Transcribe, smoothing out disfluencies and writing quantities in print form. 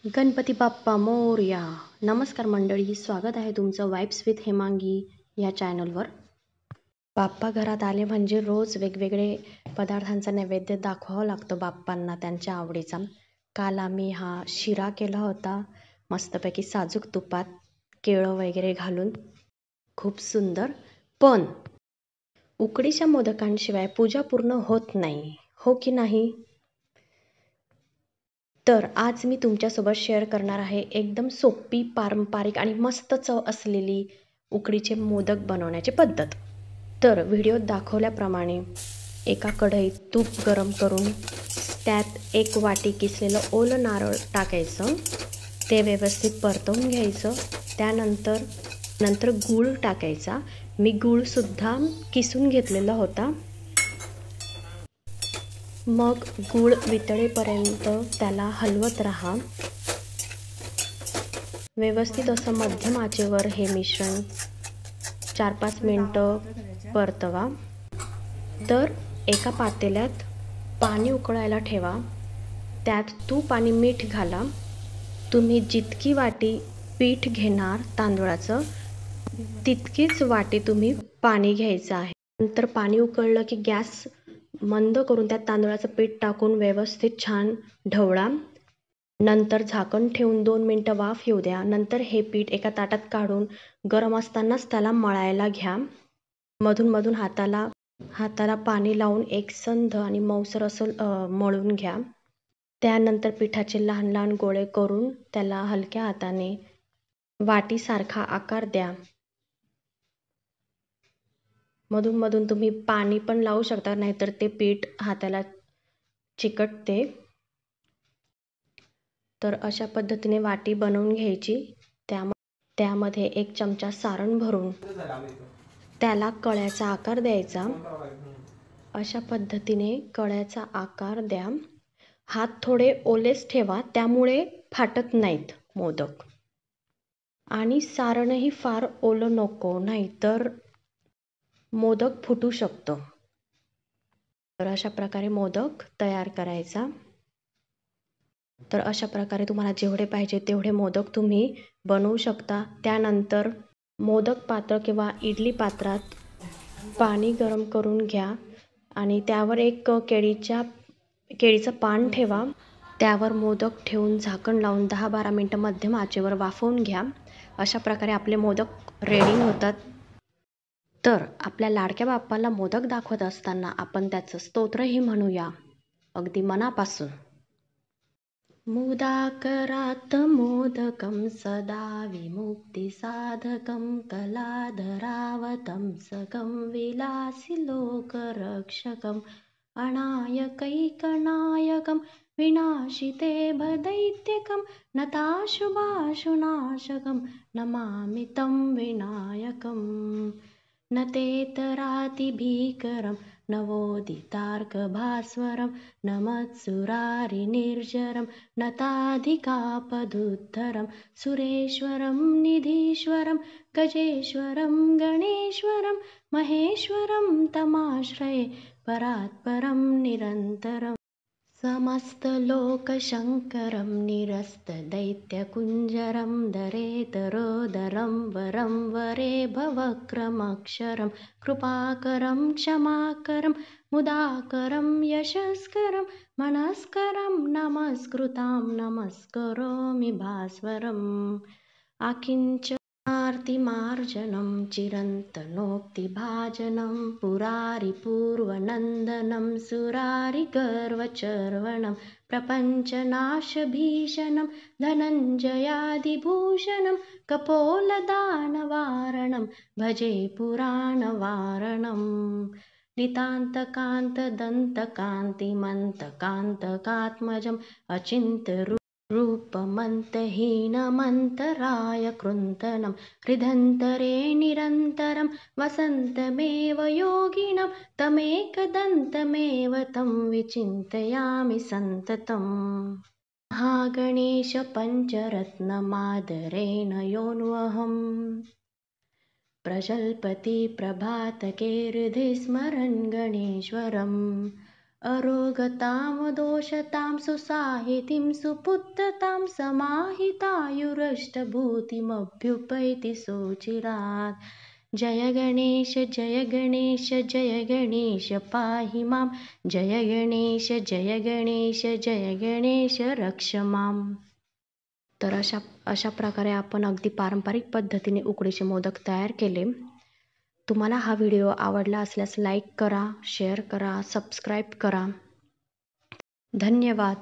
गणपती बाप्पा मोरया. नमस्कार मंडळी, स्वागत आहे तुमचं वाइब्स विथ हेमांगी या चॅनलवर. बाप्पा घरात आले म्हणजे रोज वेगवेगळे पदार्थांचा नैवेद्य दाखवावं लागतं बाप्पांना त्यांच्या आवडीचा. काल आम्ही हा शिरा केला होता मस्तपैकी साजूक तुपात केळं वगैरे घालून, खूप सुंदर. पण उकडीच्या मोदकांशिवाय पूजा पूर्ण होत नाही, हो की नाही? तर आज मी तुमच्यासोबत शेअर करणार आहे एकदम सोपी, पारंपरिक आणि मस्त चव असलेली उकडीचे मोदक बनवण्याची पद्धत. तर व्हिडिओत दाखवल्याप्रमाणे एका कढईत तूप गरम करून त्यात 1 वाटी किसलेलं ओलं नारळ टाकायचं. ते व्यवस्थित परतवून घ्यायचं. त्यानंतर गूळ टाकायचा. मी गूळसुद्धा किसून घेतलेला होता. मग गूळ वितळेपर्यंत त्याला हलवत राहा. व्यवस्थित असं मध्यम आचेवर हे मिश्रण 4-5 मिनटं परतवा. तर एका पातेल्यात पाणी उकळायला ठेवा. त्यात तूप आणि मीठ घाला. तुम्ही जितकी वाटी पीठ घेणार तांदूळाचं, तितकीच वाटी तुम्ही पाणी घ्यायचं आहे. नंतर पाणी उकळलं की गॅस मंद करून त्यात तांदूळाचं पीठ टाकून व्यवस्थित छान ढवळा. नंतर झाकण ठेवून 2 मिनटं वाफ येऊ द्या. नंतर हे पीठ एका ताटात काढून गरम असतानाच त्याला मळायला घ्या. मधून हाताला पाणी लावून एकसंध आणि मऊसर असं मळून घ्या. त्यानंतर पिठाचे लहान लहान गोळे करून त्याला हलक्या हाताने वाटीसारखा आकार द्या. मधून तुम्ही पाणी पण लावू शकता, नाहीतर ते पीठ हाताला चिकटते. तर अशा पद्धतीने वाटी बनवून घ्यायची. त्यामध्ये 1 चमचा सारण भरून त्याला कळ्याचा आकार द्यायचा. अशा पद्धतीने कळ्याचा आकार द्या. हात थोडे ओलेच ठेवा, त्यामुळे फाटत नाहीत मोदक. आणि सारणही फार ओलं नको, नाहीतर मोदक फुटू शकतो. तर अशा प्रकारे मोदक तयार करायचा. तर अशा प्रकारे तुम्हाला जेवढे पाहिजे तेवढे मोदक तुम्ही बनवू शकता. त्यानंतर मोदक पात्र किंवा इडली पात्रात पाणी गरम करून घ्या आणि त्यावर एक केळीचं पान ठेवा. त्यावर मोदक ठेवून झाकण लावून 10-12 मिनटं मध्यम आचेवर वाफवून घ्या. अशा प्रकारे आपले मोदक रेडी होतात. तर आपल्या लाडक्या बाप्पाला मोदक दाखवत असताना आपण त्याचं स्तोत्रही म्हणूया अगदी मनापासून. मुदाकरात् मोदकं सदा विमुक्तिसाधकं कलाधरावतंसकं विलासिलोकरक्षकम् अनायकैकनायकं विनाशिते भदैत्यकं नताशुभाशुनाशकं नमामि तं विनायकम्. न तेतरातिभीकरं नवोदितार्कभास्वरं न मत्सुरारिनिर्जरं नताधिकापदुद्धरं सुरेश्वरं निधीश्वरं गजेश्वरं गणेश्वरं महेश्वरं तमाश्रये परात्परं निरन्तरम्. समस्तलोकशङ्करं निरस्तदैत्यकुञ्जरं दरेतरोदरं वरं वरे भवक्रमक्षरं कृपाकरं क्षमाकरं मुदाकरं यशस्करं मनस्करं नमस्कृतां नमस्करोमि भास्वरम्. आकिञ्चनार्तिमार्जनं चिरन्तनोक्तिभाजनं पुरारिपूर्वनन्दनं सुरारिगर्वचर्वणं प्रपञ्चनाशभीषणं धनञ्जयादिभूषणं कपोलदानवारणं भजे पुराणवारणम्. नितान्तकान्तदन्तकान्तिमन्तकान्तकात्मजम् अचिन्त्यरूपमन्तहीनमन्तरायकृन्तनं हृदन्तरे निरन्तरं वसन्तमेव योगिनं तमेकदन्तमेव तं विचिन्तयामि सन्ततम्. महागणेशपञ्चरत्नमादरेण योऽन्वहम् प्रजल्पति प्रभातके हृदि स्मरन् गणेश्वरम्. अरोगतां दोषतां सुसाहितीं सुपुत्रतां समाहितायुरष्टभूतिमभ्युपैति सोचिरात्। जय गणेश जय गणेश जय गणेश पाहि मां, जय गणेश जय गणेश जय गणेश रक्ष मां. तर अशा प्रकारे आपण अगदी पारंपरिक पद्धतीने उकडीचे मोदक तयार केले. तुम्हाला हा व्हिडिओ आवडला असल्यास लाईक करा, शेअर करा, सबस्क्राईब करा. धन्यवाद.